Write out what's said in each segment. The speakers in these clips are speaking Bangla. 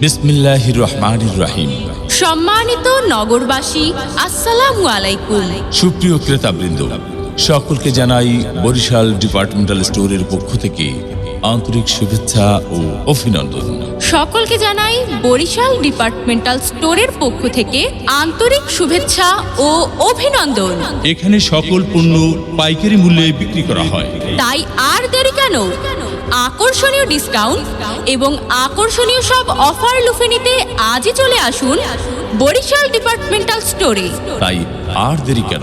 বিসমিল্লাহির রহমানির রহিম। সম্মানিত নগরবাসী, আসসালামু আলাইকুম। সুপ্রিয় ক্রেতাবৃন্দ, সকলকে জানাই বরিশাল ডিপার্টমেন্টাল স্টোরের পক্ষ থেকে আন্তরিক শুভেচ্ছা ও অভিনন্দন। সকলকে জানাই বরিশাল ডিপার্টমেন্টাল স্টোরের পক্ষ থেকে আন্তরিক শুভেচ্ছা ও অভিনন্দন। এখানে সকল পণ্য পাইকারি মূল্যে বিক্রি করা হয়, তাই আর দেরি কেন? আকর্ষণীয় ডিসকাউন্ট এবং আকর্ষণীয় সব অফার লুফে নিতে আজই চলে আসুন বরিশাল ডিপার্টমেন্টাল স্টোরে। তাই আর দেরি কেন?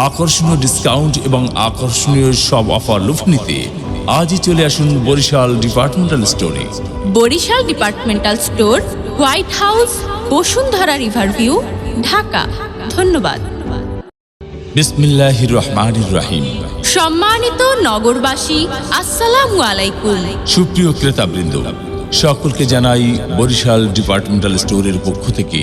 আকর্ষণীয় ডিসকাউন্ট এবং আকর্ষণীয় সব অফার লুফে নিতে আজই চলে আসুন বরিশাল ডিপার্টমেন্টাল স্টোরে। Barishal departmental store, White House, Bashundhara Riverview, Dhaka. ধন্যবাদ। বিসমিল্লাহির রহমানির রহিম। সম্মানিত নগরবাসী, আসসালামু আলাইকুম। সুপ্রিয় ক্রেতাবৃন্দ, সকলকে জানাই বরিশাল ডিপার্টমেন্টাল স্টোরের পক্ষ থেকে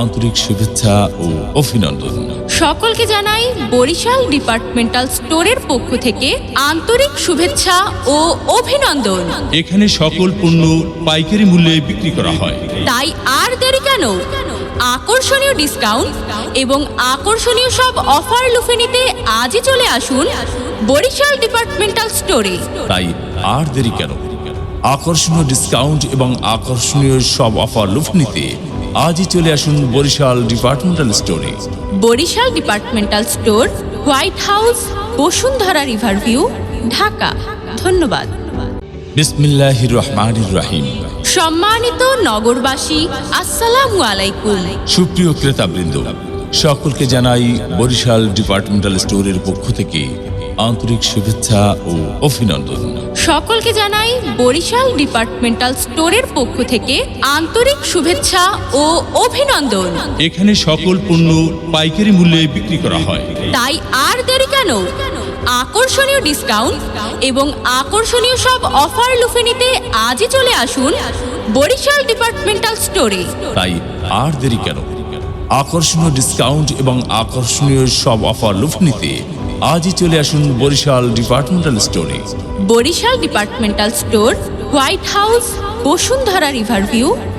আন্তরিক শুভেচ্ছা ও অভিনন্দন। সকলকে জানাই বরিশাল ডিপার্টমেন্টাল স্টোরের পক্ষ থেকে আন্তরিক শুভেচ্ছা ও অভিনন্দন। এখানে সকল পণ্য পাইকারি মূল্যে বিক্রি করা হয়, তাই আর দেরি কেন? আকর্ষণীয় ডিসকাউন্ট এবং আকর্ষণীয় সব অফার লুফে নিতে আজই চলে আসুন বরিশাল ডিপার্টমেন্টাল স্টোরে। তাই আর দেরি কেন? আকর্ষণীয় ডিসকাউন্ট এবং আকর্ষণীয় সব অফার লুফে নিতে আজই চলে আসুন বরিশাল ডিপার্টমেন্টাল স্টোরে। Barishal departmental store, White House, Bashundhara Riverview, Dhaka. ধন্যবাদ। বিসমিল্লাহির রহমানির রহিম। সম্মানিত নগরবাসী, আসসালামু আলাইকুম। সুপ্রিয় ক্রেতাবৃন্দ, সকলকে জানাই বরিশাল ডিপার্টমেন্টাল স্টোরের পক্ষ থেকে আন্তরিক শুভেচ্ছা ও অভিনন্দন। সকলকে জানাই বরিশাল ডিপার্টমেন্টাল স্টোরের পক্ষ থেকে আন্তরিক শুভেচ্ছা ও অভিনন্দন। এখানে সকল পণ্য পাইকারি মূল্যে বিক্রি করা হয়, তাই আর দেরি কেন? আকর্ষণীয় ডিসকাউন্ট এবং আকর্ষণীয় সব অফার লুফে নিতে আজই চলে আসুন বরিশাল ডিপার্টমেন্টাল স্টোরে। তাই আর দেরি কেন? আকর্ষণীয় ডিসকাউন্ট এবং আকর্ষণীয় সব অফার লুফে নিতে আজই চলে আসুন বরিশাল ডিপার্টমেন্টাল স্টোরে। Barishal departmental store, White House, Bashundhara Riverview,